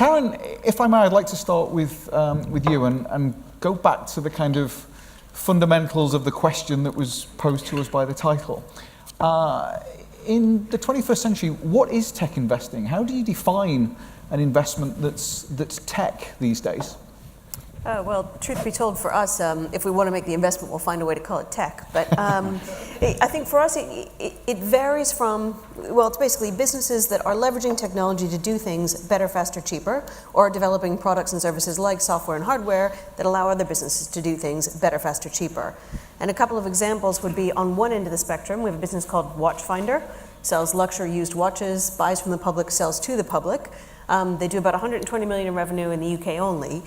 Karen, if I may, I'd like to start with you and go back to the kind of fundamentals of the question that was posed to us by the title. In the 21st century, what is tech investing? How do you define an investment that's tech these days? Well, truth be told, for us, if we want to make the investment, we'll find a way to call it tech. But I think for us, it varies from, well, it's basically businesses that are leveraging technology to do things better, faster, cheaper, or developing products and services like software and hardware that allow other businesses to do things better, faster, cheaper. And a couple of examples would be on one end of the spectrum, we have a business called Watchfinder, sells luxury used watches, buys from the public, sells to the public. They do about 120 million in revenue in the UK only.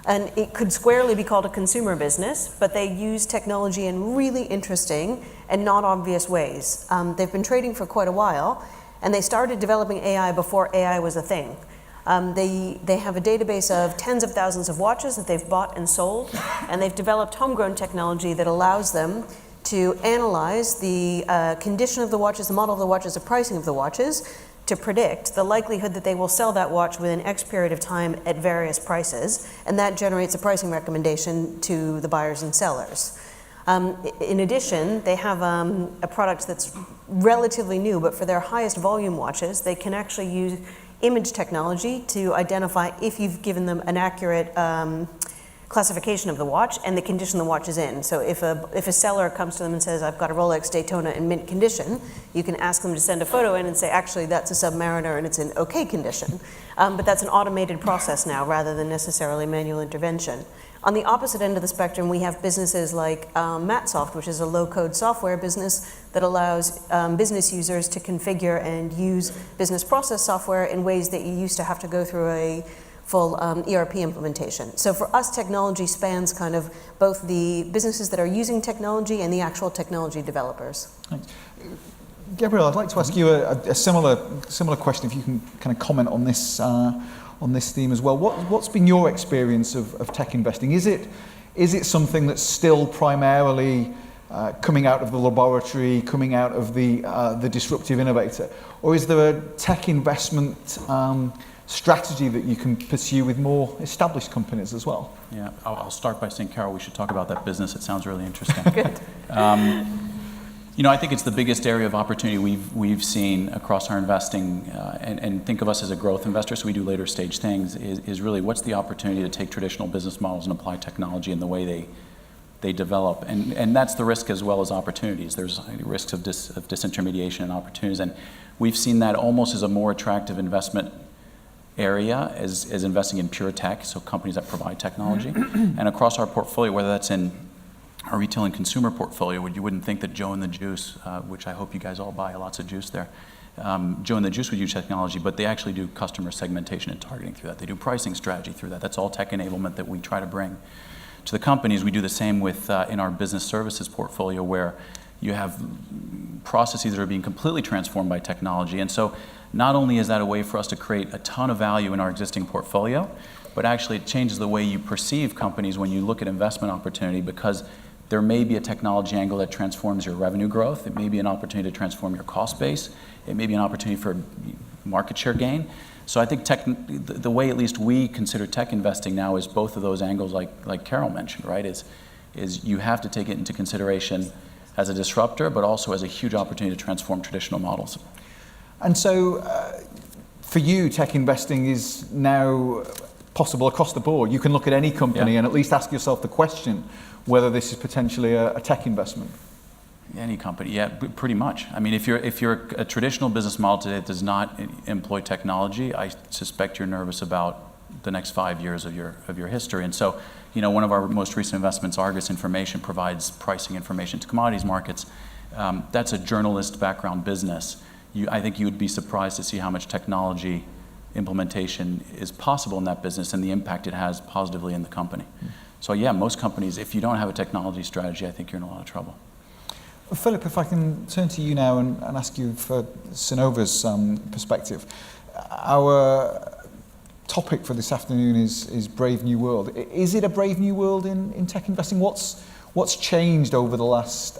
And it could squarely be called a consumer business, but they use technology in really interesting and not obvious ways. They've been trading for quite a while, and they started developing AI before AI was a thing. They have a database of tens of thousands of watches that they've bought and sold, and they've developed homegrown technology that allows them to analyze the condition of the watches, the model of the watches, the pricing of the watches, to predict the likelihood that they will sell that watch within X period of time at various prices, and that generates a pricing recommendation to the buyers and sellers. In addition, they have a product that's relatively new, but for their highest volume watches, they can actually use image technology to identify if you've given them an accurate classification of the watch and the condition the watch is in. So if a seller comes to them and says, I've got a Rolex Daytona in mint condition, you can ask them to send a photo in and say, actually, that's a Submariner and it's in okay condition. But that's an automated process now rather than necessarily manual intervention. On the opposite end of the spectrum, we have businesses like Matsoft, which is a low-code software business that allows business users to configure and use business process software in ways that you used to have to go through a full ERP implementation. So for us, technology spans kind of both the businesses that are using technology and the actual technology developers. Thanks. Gabriel, I'd like to ask you a similar question, if you can kind of comment on this theme as well. What's been your experience of tech investing? Is it something that's still primarily coming out of the laboratory, coming out of the disruptive innovator, or is there a tech investment strategy that you can pursue with more established companies as well? Yeah, I'll start by saying, Carol, we should talk about that business. It sounds really interesting. Good. I think it's the biggest area of opportunity we've seen across our investing, and think of us as a growth investor, so we do later stage things, is really what's the opportunity to take traditional business models and apply technology in the way they develop. And that's the risk as well as opportunities. There's risks of disintermediation and opportunities, and we've seen that almost as a more attractive investment area as investing in pure tech, so companies that provide technology. And across our portfolio, whether that's in our retail and consumer portfolio, you wouldn't think that Joe and the Juice, which I hope you guys all buy lots of juice there, Joe and the Juice would use technology, but they actually do customer segmentation and targeting through that. They do pricing strategy through that. That's all tech enablement that we try to bring to the companies. We do the same with in our business services portfolio, where you have processes that are being completely transformed by technology. And so not only is that a way for us to create a ton of value in our existing portfolio, but actually it changes the way you perceive companies when you look at investment opportunity, because there may be a technology angle that transforms your revenue growth. It may be an opportunity to transform your cost base. It may be an opportunity for market share gain. So I think the way at least we consider tech investing now is both of those angles, like Carol mentioned, right? Is you have to take it into consideration as a disruptor, but also as a huge opportunity to transform traditional models. And so for you, tech investing is now possible across the board. You can look at any company and at least ask yourself the question whether this is potentially a tech investment. Any company, yeah, pretty much. I mean, if you're a traditional business model today that does not employ technology, I suspect you're nervous about the next 5 years of your history. And so, one of our most recent investments, Argus Information, provides pricing information to commodities markets. That's a journalist background business. I think you would be surprised to see how much technology implementation is possible in that business and the impact it has positively in the company. So yeah, most companies, if you don't have a technology strategy, I think you're in a lot of trouble. Philipp, if I can turn to you now and ask you for Synova's perspective. Our topic for this afternoon is Brave New World. Is it a brave new world in tech investing? What's changed over the last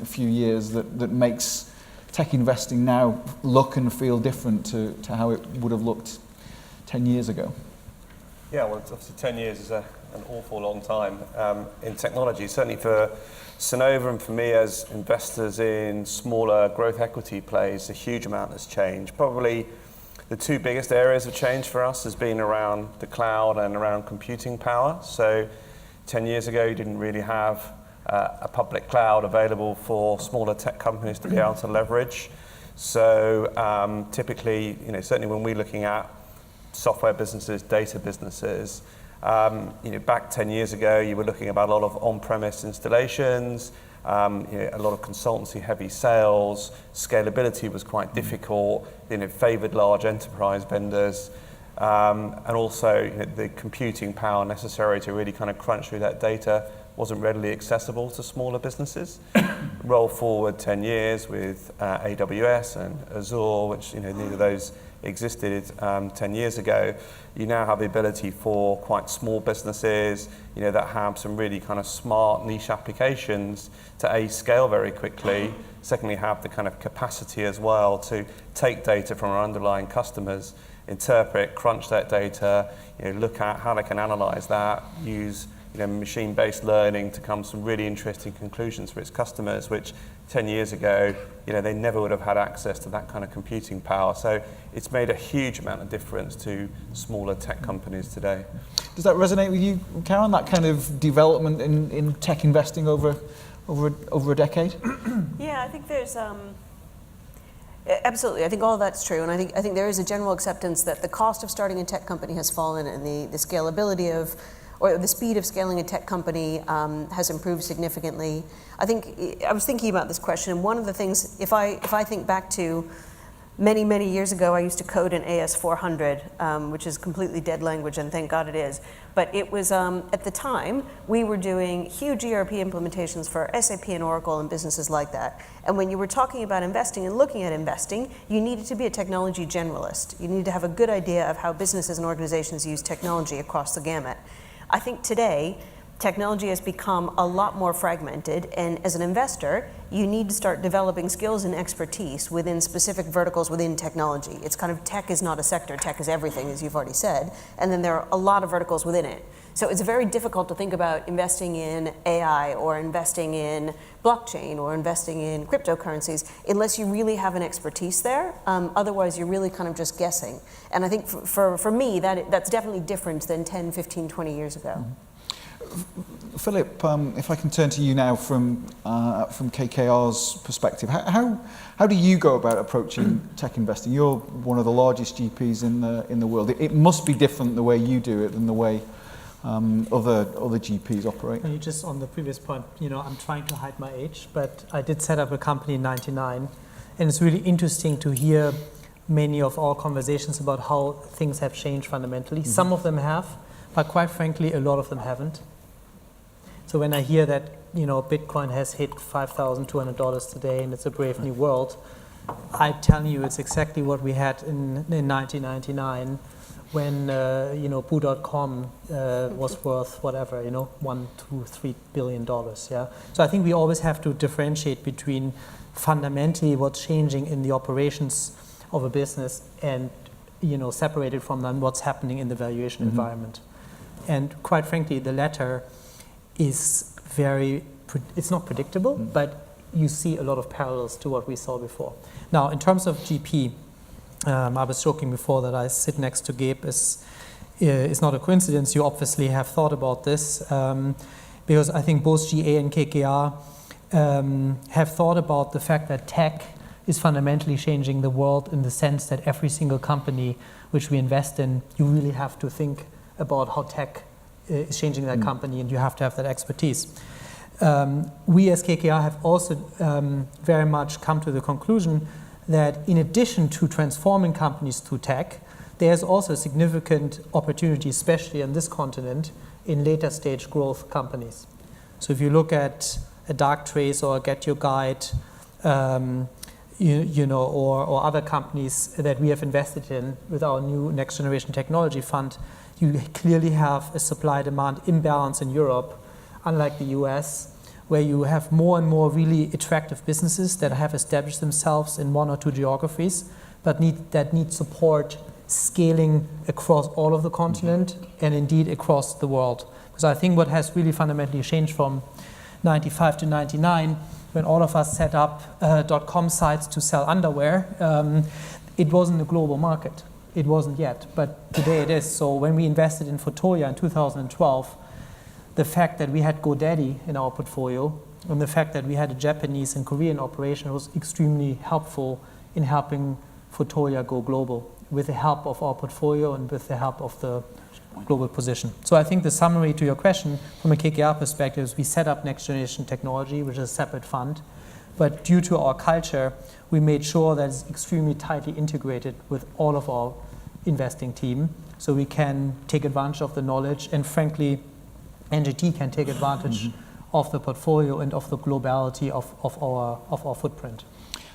few years that makes tech investing now look and feel different to how it would have looked 10 years ago? Yeah, well, obviously 10 years is an awful long time in technology. Certainly for Synova and for me as investors in smaller growth equity plays, a huge amount has changed. Probably the two biggest areas of change for us has been around the cloud and around computing power. So 10 years ago, you didn't really have a public cloud available for smaller tech companies to be able to leverage. So typically, certainly when we're looking at software businesses, data businesses, back 10 years ago, you were looking about a lot of on-premise installations, a lot of consultancy-heavy sales. Scalability was quite difficult. Favoured large enterprise vendors, and also the computing power necessary to really kind of crunch through that data wasn't readily accessible to smaller businesses. Roll forward 10 years with AWS and Azure, which neither of those existed 10 years ago. You now have the ability for quite small businesses, that have some really kind of smart niche applications to scale very quickly. Secondly, have the kind of capacity as well to take data from our underlying customers, interpret, crunch that data, look at how they can analyze that, use machine-based learning to come to some really interesting conclusions for its customers, which 10 years ago, they never would have had access to that kind of computing power. So it's made a huge amount of difference to smaller tech companies today. Does that resonate with you, Karen, that kind of development in tech investing over a decade? Yeah, I think there's absolutely. I think all of that's true, and I think there is a general acceptance that the cost of starting a tech company has fallen, and the scalability of, or the speed of scaling a tech company has improved significantly. I think I was thinking about this question, and one of the things, if I think back to many years ago, I used to code in AS400, which is completely dead language, and thank God it is. But it was, at the time, we were doing huge ERP implementations for SAP and Oracle and businesses like that. And when you were talking about investing and looking at investing, you needed to be a technology generalist. You needed to have a good idea of how businesses and organizations use technology across the gamut. I think today, technology has become a lot more fragmented, and as an investor, you need to start developing skills and expertise within specific verticals within technology. It's kind of, tech is not a sector, tech is everything, as you've already said, and then there are a lot of verticals within it. So it's very difficult to think about investing in AI or investing in blockchain or investing in cryptocurrencies unless you really have an expertise there. Otherwise, you're really kind of just guessing. And I think for me, that's definitely different than 10, 15, 20 years ago. Philipp, if I can turn to you now from KKR's perspective, how do you go about approaching tech investing? You're one of the largest GPs in the world. It must be different the way you do it than the way other GPs operate. You just on the previous point, I'm trying to hide my age, but I did set up a company in '99, and it's really interesting to hear many of our conversations about how things have changed fundamentally. Mm-hmm. Some of them have, but quite frankly, a lot of them haven't. So when I hear that, Bitcoin has hit $5,200 today and it's a brave new world, I tell you it's exactly what we had in 1999 when, Boo.com was worth whatever, $1, $2, $3 billion, yeah? So I think we always have to differentiate between fundamentally what's changing in the operations of a business and, separated from then what's happening in the valuation mm-hmm. environment. And quite frankly, the latter is it's not predictable, mm. but you see a lot of parallels to what we saw before. Now, in terms of GP, I was joking before that I sit next to Gabe. It's not a coincidence. You obviously have thought about this because I think both GA and KKR have thought about the fact that tech is fundamentally changing the world in the sense that every single company which we invest in, you really have to think about how tech is changing that company, and you have to have that expertise. We as KKR have also very much come to the conclusion that in addition to transforming companies through tech, there's also a significant opportunity, especially on this continent, in later stage growth companies. So if you look at a Darktrace or a Get Your Guide, or other companies that we have invested in with our new Next Generation Technology Fund, you clearly have a supply-demand imbalance in Europe, unlike the US, where you have more and more really attractive businesses that have established themselves in one or two geographies, but need support scaling across all of the continent and indeed across the world. Because I think what has really fundamentally changed from 95 to 99, when all of us set up .com sites to sell underwear, it wasn't a global market. It wasn't yet, but today it is. So when we invested in Fotolia in 2012, the fact that we had GoDaddy in our portfolio and the fact that we had a Japanese and Korean operation was extremely helpful in helping Fotolia go global with the help of our portfolio and with the help of the global position. So I think the summary to your question from a KKR perspective is we set up Next Generation Technology, which is a separate fund, but due to our culture, we made sure that it's extremely tightly integrated with all of our investing team, so we can take advantage of the knowledge, and frankly, NGT can take advantage of the portfolio and of the globality of our footprint.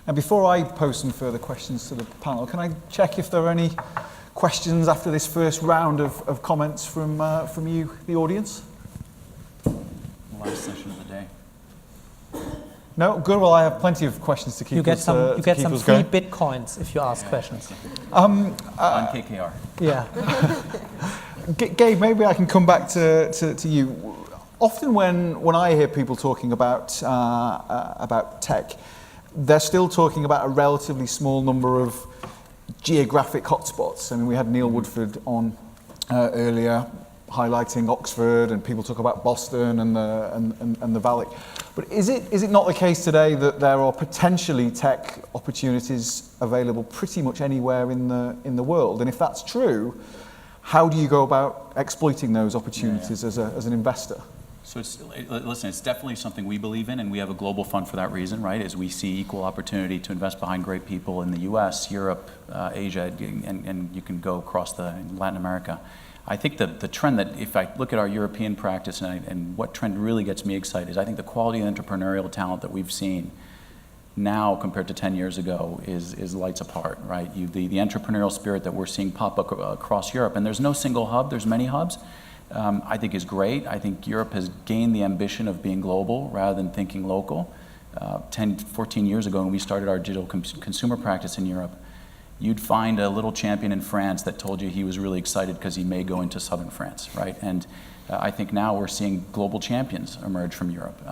And before I pose some further questions to the panel, can I check if there are any questions after this first round of comments from you, the audience? Last session of the day. No? Good. Well, I have plenty of questions to keep You get us some, you get some free going. bitcoins if you ask questions. On KKR. Yeah. Gabe, maybe I can come back to you. Often when I hear people talking about tech, they're still talking about a relatively small number of geographic hotspots. I mean, we had Neil Woodford on earlier highlighting Oxford, and people talk about Boston and the Valley. But is it not the case today that there are potentially tech opportunities available pretty much anywhere in the world? And if that's true, how do you go about exploiting those opportunities as an investor? So it's definitely something we believe in, and we have a global fund for that reason, right? As we see equal opportunity to invest behind great people in the U.S., Europe, Asia, and you can go across Latin America. I think the trend that, if I look at our European practice and what trend really gets me excited, is I think the quality of entrepreneurial talent that we've seen now compared to 10 years ago is lights apart, right? The entrepreneurial spirit that we're seeing pop up across Europe, and there's no single hub, there's many hubs, I think is great. I think Europe has gained the ambition of being global rather than thinking local. 10, 14 years ago when we started our digital consumer practice in Europe, you'd find a little champion in France that told you he was really excited because he may go into southern France, right? And I think now we're seeing global champions emerge from Europe.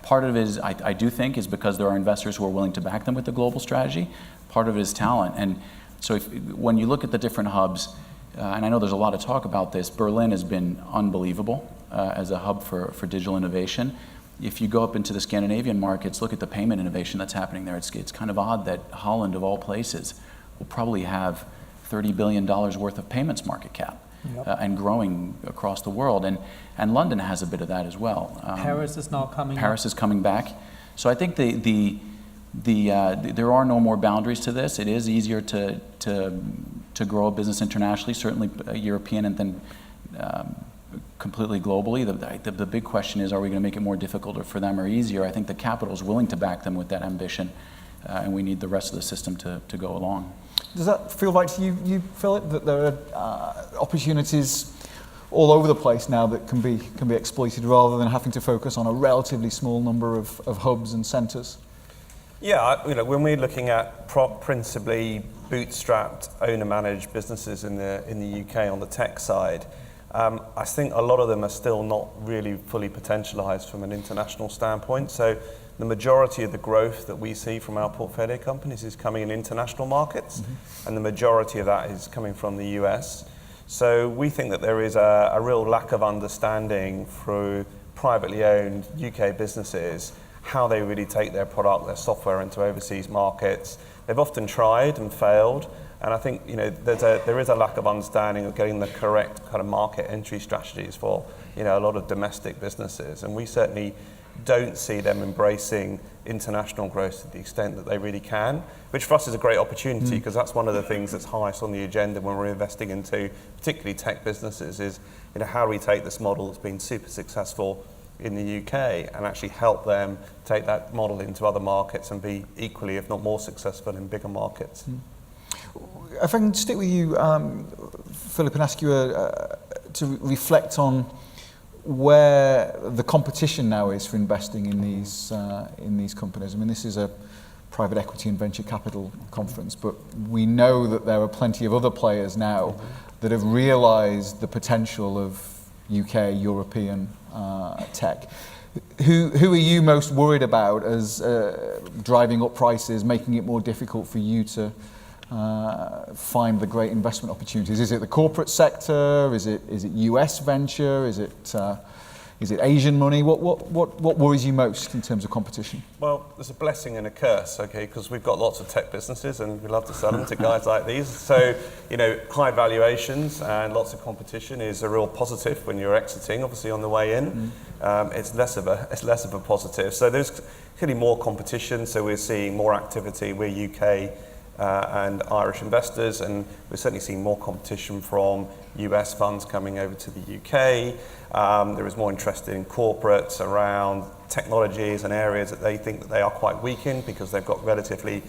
Part of it is, I do think, is because there are investors who are willing to back them with the global strategy. Part of it is talent. And so when you look at the different hubs, and I know there's a lot of talk about this, Berlin has been unbelievable as a hub for digital innovation. If you go up into the Scandinavian markets, look at the payment innovation that's happening there. It's kind of odd that Holland, of all places, will probably have $30 billion worth of payments market cap. Yep. And growing across the world, and London has a bit of that as well. Paris is now coming. Paris is coming back, so I think there are no more boundaries to this. It is easier to grow a business internationally, certainly European, and then completely globally. The big question is, are we going to make it more difficult for them or easier? I think the capital is willing to back them with that ambition, and we need the rest of the system to go along. Does that feel right to you, Philipp, that there are opportunities all over the place now that can be exploited rather than having to focus on a relatively small number of hubs and centres? Yeah, when we're looking at principally bootstrapped, owner-managed businesses in the UK on the tech side, I think a lot of them are still not really fully potentialised from an international standpoint. So the majority of the growth that we see from our portfolio companies is coming in international markets, and the majority of that is coming from the US. So we think that there is a real lack of understanding through privately owned UK businesses how they really take their product, their software into overseas markets. They've often tried and failed, and I think there is a lack of understanding of getting the correct kind of market entry strategies for a lot of domestic businesses, and we certainly don't see them embracing international growth to the extent that they really can, which for us is a great opportunity, because that's one of the things that's highest on the agenda when we're investing into particularly tech businesses is, how do we take this model that's been super successful in the UK and actually help them take that model into other markets and be equally, if not more successful in bigger markets. If I can stick with you, Philipp, and ask you to reflect on where the competition now is for investing in these companies. I mean, this is a private equity and venture capital conference, but we know that there are plenty of other players now that have realized the potential of UK, European tech. Who are you most worried about as driving up prices, making it more difficult for you to find the great investment opportunities? Is it the corporate sector? Is it US venture? Is it Asian money? What worries you most in terms of competition? Well, there's a blessing and a curse, okay, because we've got lots of tech businesses and we love to sell them to guys like these. So, high valuations and lots of competition is a real positive when you're exiting, obviously on the way in. It's less of a positive. So there's clearly more competition, so we're seeing more activity. We're UK and Irish investors, and we're certainly seeing more competition from US funds coming over to the UK. There is more interest in corporates around technologies and areas that they think that they are quite weak in because they've got relatively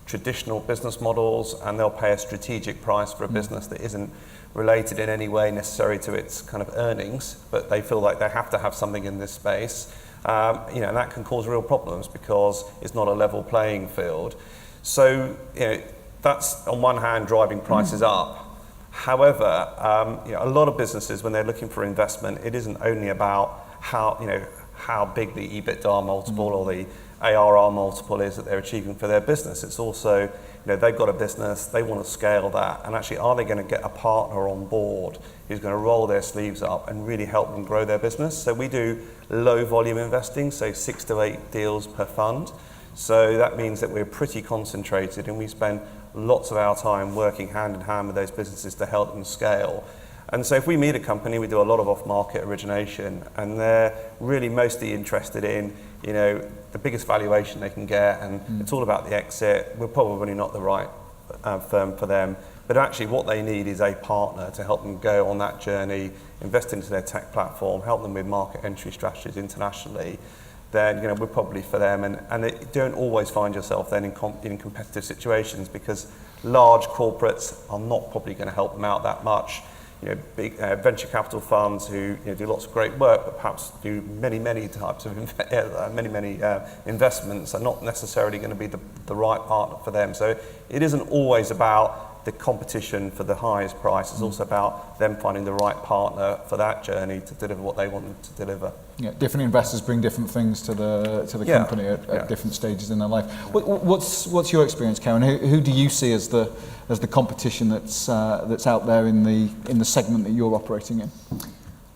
traditional business models, and they'll pay a strategic price for a business that isn't related in any way necessary to its kind of earnings, but they feel like they have to have something in this space. And that can cause real problems because it's not a level playing field. So, that's on one hand driving prices up. However, a lot of businesses, when they're looking for investment, it isn't only about how big the EBITDA multiple or the ARR multiple is that they're achieving for their business. It's also, they've got a business, they want to scale that, and actually, are they going to get a partner on board who's going to roll their sleeves up and really help them grow their business? So we do low volume investing, so 6 to 8 deals per fund. So that means that we're pretty concentrated, and we spend lots of our time working hand in hand with those businesses to help them scale. And so if we meet a company, we do a lot of off-market origination, and they're really mostly interested in, the biggest valuation they can get, and it's all about the exit. We're probably not the right firm for them, but actually what they need is a partner to help them go on that journey, invest into their tech platform, help them with market entry strategies internationally. Then we're probably for them, and you don't always find yourself then in competitive situations because large corporates are not probably going to help them out that much. Big venture capital funds who do lots of great work, but perhaps do many types of investments are not necessarily going to be the right partner for them. So it isn't always about the competition for the highest price. It's also about them finding the right partner for that journey to deliver what they want them to deliver. Yeah, different investors bring different things to the company at different stages in their life. What's your experience, Karen? Who do you see as the competition that's out there in the segment that you're operating in?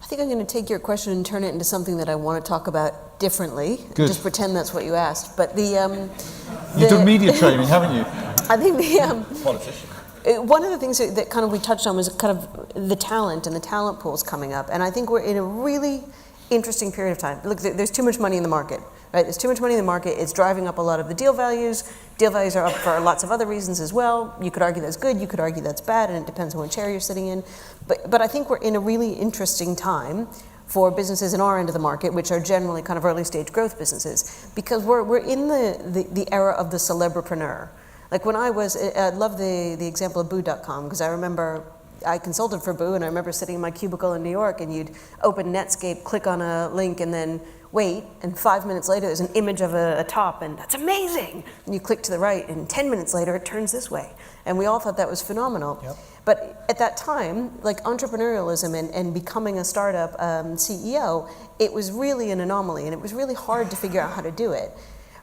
I think I'm going to take your question and turn it into something that I want to talk about differently. Good. Just pretend that's what you asked. But you've done media training, haven't you? I think Politician. One of the things that kind of we touched on was kind of the talent and the talent pools coming up, and I think we're in a really interesting period of time. Look, there's too much money in the market, right? There's too much money in the market. It's driving up a lot of the deal values. Deal values are up for lots of other reasons as well. You could argue that's good. You could argue that's bad, and it depends on what chair you're sitting in. But I think we're in a really interesting time for businesses in our end of the market, which are generally kind of early stage growth businesses, because we're in the era of the celebrapreneur. Like when I love the example of Boo.com, because I remember I consulted for Boo, and I remember sitting in my cubicle in New York, and you'd open Netscape, click on a link, and then wait, and 5 minutes later there's an image of a top, and that's amazing! And you click to the right, and 10 minutes later it turns this way. And we all thought that was phenomenal. Yep. But at that time, like entrepreneurialism and becoming a startup CEO, it was really an anomaly, and it was really hard to figure out how to do it.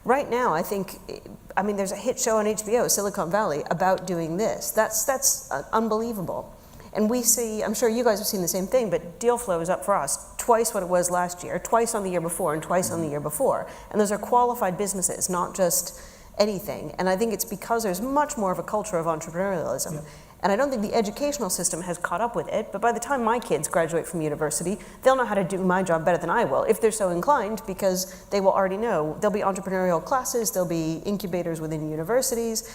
Right now, I mean, there's a hit show on HBO, Silicon Valley, about doing this. That's unbelievable. And we see, I'm sure you guys have seen the same thing, but deal flow is up for us twice what it was last year, twice on the year before, and twice on the year before. And those are qualified businesses, not just anything. And I think it's because there's much more of a culture of entrepreneurialism. Yep. And I don't think the educational system has caught up with it, but by the time my kids graduate from university, they'll know how to do my job better than I will, if they're so inclined, because they will already know. There'll be entrepreneurial classes, there'll be incubators within universities.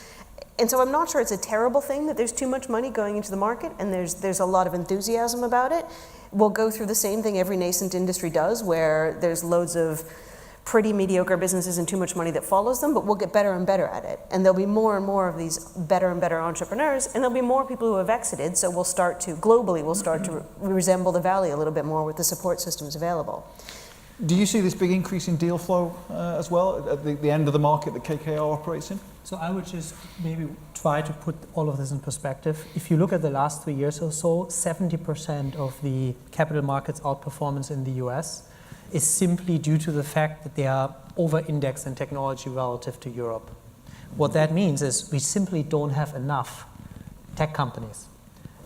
And so I'm not sure it's a terrible thing that there's too much money going into the market, and there's a lot of enthusiasm about it. We'll go through the same thing every nascent industry does, where there's loads of pretty mediocre businesses and too much money that follows them, but we'll get better and better at it. And there'll be more and more of these better and better entrepreneurs, and there'll be more people who have exited, so we'll start to resemble the Valley a little bit more with the support systems available. Do you see this big increase in deal flow as well at the end of the market that KKR operates in? So I would just maybe try to put all of this in perspective. If you look at the last 3 years or so, 70% of the capital markets outperformance in the US is simply due to the fact that they are over-indexed in technology relative to Europe. What that means is we simply don't have enough tech companies.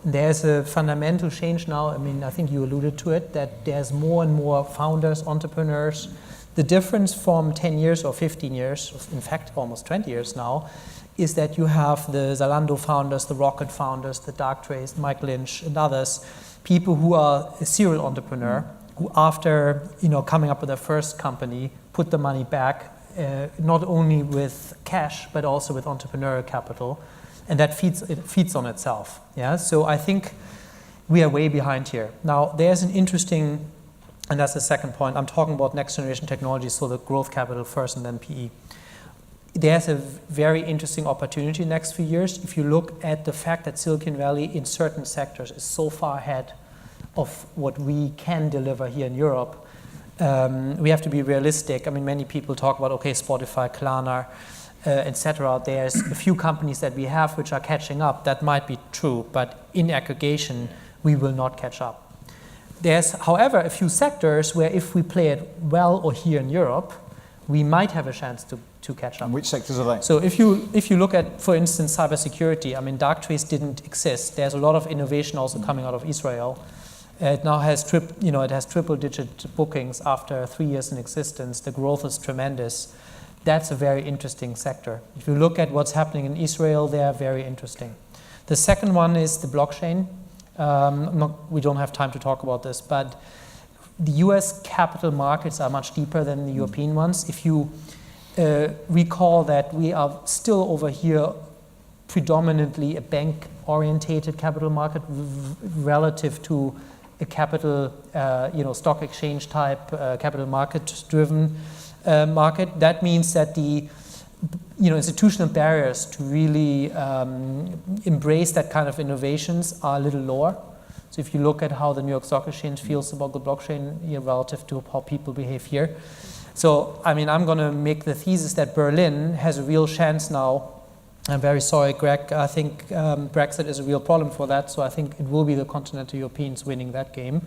There's a fundamental change now. I mean, I think you alluded to it, that there's more and more founders, entrepreneurs. The difference from 10 years or 15 years, in fact, almost 20 years now, is that you have the Zalando founders, the Rocket founders, the Darktrace, Mike Lynch, and others, people who are a serial entrepreneur, who after coming up with their first company, put the money back, not only with cash, but also with entrepreneurial capital. And that feeds on itself. Yeah. So I think we are way behind here. Now there's an interesting, and that's the second point. I'm talking about next generation technology, so the growth capital first and then PE. There's a very interesting opportunity next few years. If you look at the fact that Silicon Valley in certain sectors is so far ahead of what we can deliver here in Europe, we have to be realistic. I mean, many people talk about, okay, Spotify, Klarna, etc. There's a few companies that we have which are catching up. That might be true, but in aggregation, we will not catch up. There's, however, a few sectors where if we play it well or here in Europe, we might have a chance to catch up. And which sectors are they? So if you look at, for instance, cybersecurity, I mean, Darktrace didn't exist. There's a lot of innovation also coming out of Israel. It now has triple-digit bookings after 3 years in existence. The growth is tremendous. That's a very interesting sector. If you look at what's happening in Israel, they are very interesting. The second one is the blockchain. We don't have time to talk about this, but the US capital markets are much deeper than the European ones. If you recall that we are still over here predominantly a bank-orientated capital market relative to a capital, stock exchange type capital market-driven market. That means that the institutional barriers to really embrace that kind of innovations are a little lower. So if you look at how the New York Stock Exchange feels about the blockchain relative to how people behave here. So, I mean, I'm going to make the thesis that Berlin has a real chance now. I'm very sorry, Greg. I think Brexit is a real problem for that. So I think it will be the continental Europeans winning that game.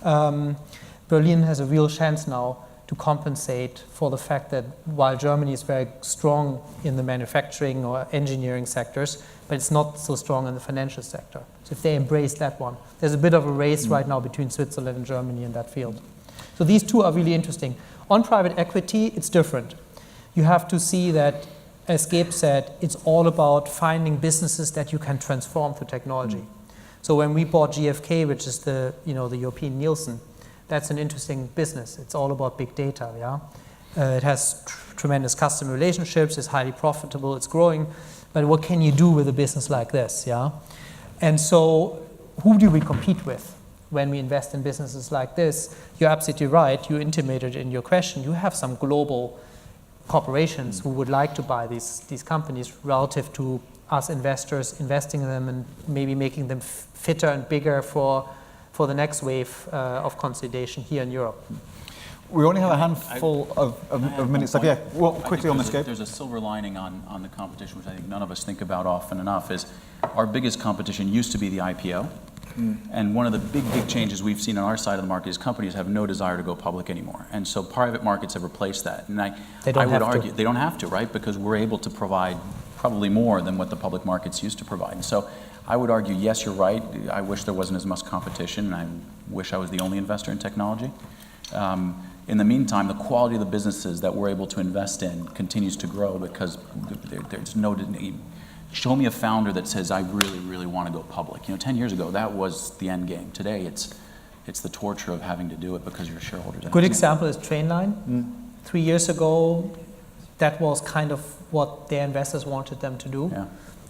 Berlin has a real chance now to compensate for the fact that while Germany is very strong in the manufacturing or engineering sectors, but it's not so strong in the financial sector. So if they embrace that one, there's a bit of a race right now between Switzerland and Germany in that field. So these two are really interesting. On private equity, it's different. You have to see that, as Gabe said, it's all about finding businesses that you can transform through technology. So when we bought GfK, which is the European Nielsen, that's an interesting business. It's all about big data, yeah? It has tremendous customer relationships, it's highly profitable, it's growing, but what can you do with a business like this, yeah? And so who do we compete with when we invest in businesses like this? You're absolutely right, you intimated in your question, you have some global corporations who would like to buy these companies relative to us investors investing in them and maybe making them fitter and bigger for the next wave of consolidation here in Europe. We only have a handful of minutes left. Yeah, well, quickly on this, Gabe. There's a silver lining on the competition, which I think none of us think about often enough, is our biggest competition used to be the IPO. And one of the big changes we've seen on our side of the market is companies have no desire to go public anymore. And so private markets have replaced that. And I would argue they don't have to, right? Because we're able to provide probably more than what the public markets used to provide. And so I would argue, yes, you're right. I wish there wasn't as much competition, and I wish I was the only investor in technology. In the meantime, the quality of the businesses that we're able to invest in continues to grow because there's no... Show me a founder that says, I really, really want to go public. 10 years ago, that was the end game. Today, it's the torture of having to do it because your shareholders... Good example is Trainline. 3 years ago, that was kind of what their investors wanted them to do. Yeah.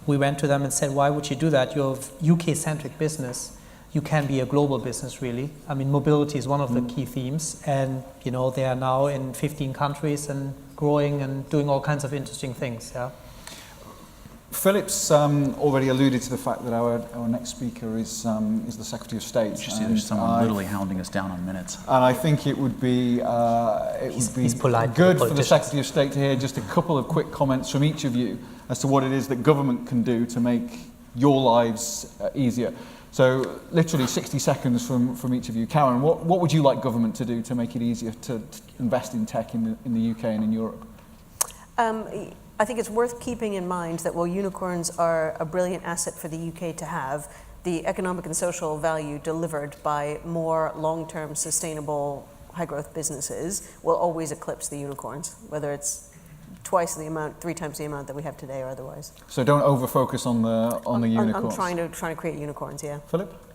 We went to them and said, why would you do that? You're a UK-centric business. You can be a global business, really. I mean, mobility is one of the key themes. And, they are now in 15 countries and growing and doing all kinds of interesting things, yeah. Philipp's already alluded to the fact that our next speaker is the Secretary of State. You see, there's someone literally hounding us down on minutes. And I think it would be He's polite good for the Secretary of State to hear just a couple of quick comments from each of you as to what it is that government can do to make your lives easier. So literally 60 seconds from each of you. Karen, what would you like government to do to make it easier to invest in tech in the UK and in Europe? I think it's worth keeping in mind that while unicorns are a brilliant asset for the UK to have, the economic and social value delivered by more long-term sustainable high-growth businesses will always eclipse the unicorns, whether it's twice the amount, 3 times the amount that we have today or otherwise. So don't over-focus on the unicorns. I'm trying to create unicorns, yeah. Philip?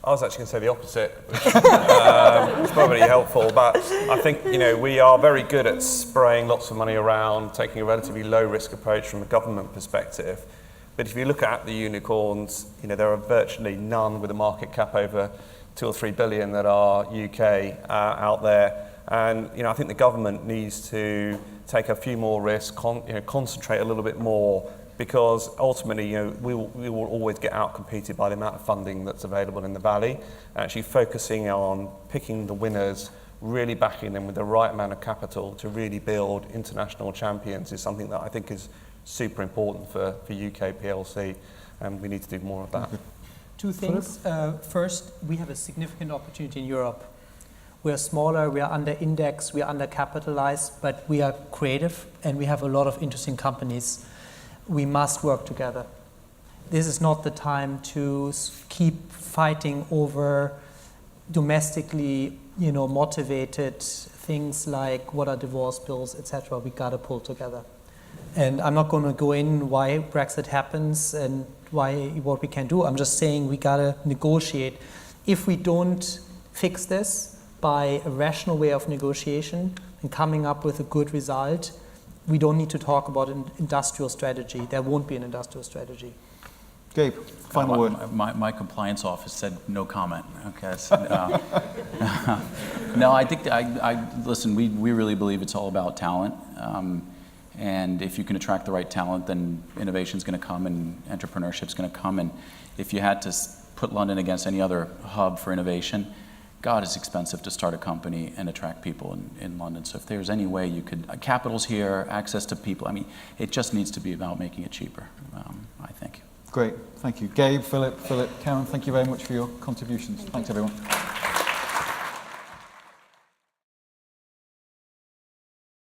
I was actually going to say the opposite, which is probably helpful, but I think, we are very good at spraying lots of money around, taking a relatively low-risk approach from a government perspective. But if you look at the unicorns, there are virtually none with a market cap over 2 or 3 billion that are UK out there. And, I think the government needs to take a few more risks, concentrate a little bit more, because ultimately, we will always get out-competed by the amount of funding that's available in the Valley. Actually focusing on picking the winners, really backing them with the right amount of capital to really build international champions is something that I think is super important for UK PLC, and we need to do more of that. Two things. First, we have a significant opportunity in Europe. We are smaller, we are under index, we are under capitalized, but we are creative and we have a lot of interesting companies. We must work together. This is not the time to keep fighting over domestically, motivated things like what are divorce bills, etc. We got to pull together. And I'm not going to go in why Brexit happens and what we can do. I'm just saying we got to negotiate. If we don't fix this by a rational way of negotiation and coming up with a good result, we don't need to talk about an industrial strategy. There won't be an industrial strategy. Gabe, final word. My compliance office said no comment. Okay. So, no, I think listen. We really believe it's all about talent, and if you can attract the right talent, then innovation is going to come and entrepreneurship is going to come. And if you had to put London against any other hub for innovation, God, it's expensive to start a company and attract people in London. So if there's any way you could, capital's here, access to people, it just needs to be about making it cheaper, I think. Great, thank you. Gabe, Philip, Karen, thank you very much for your contributions. Thanks, everyone.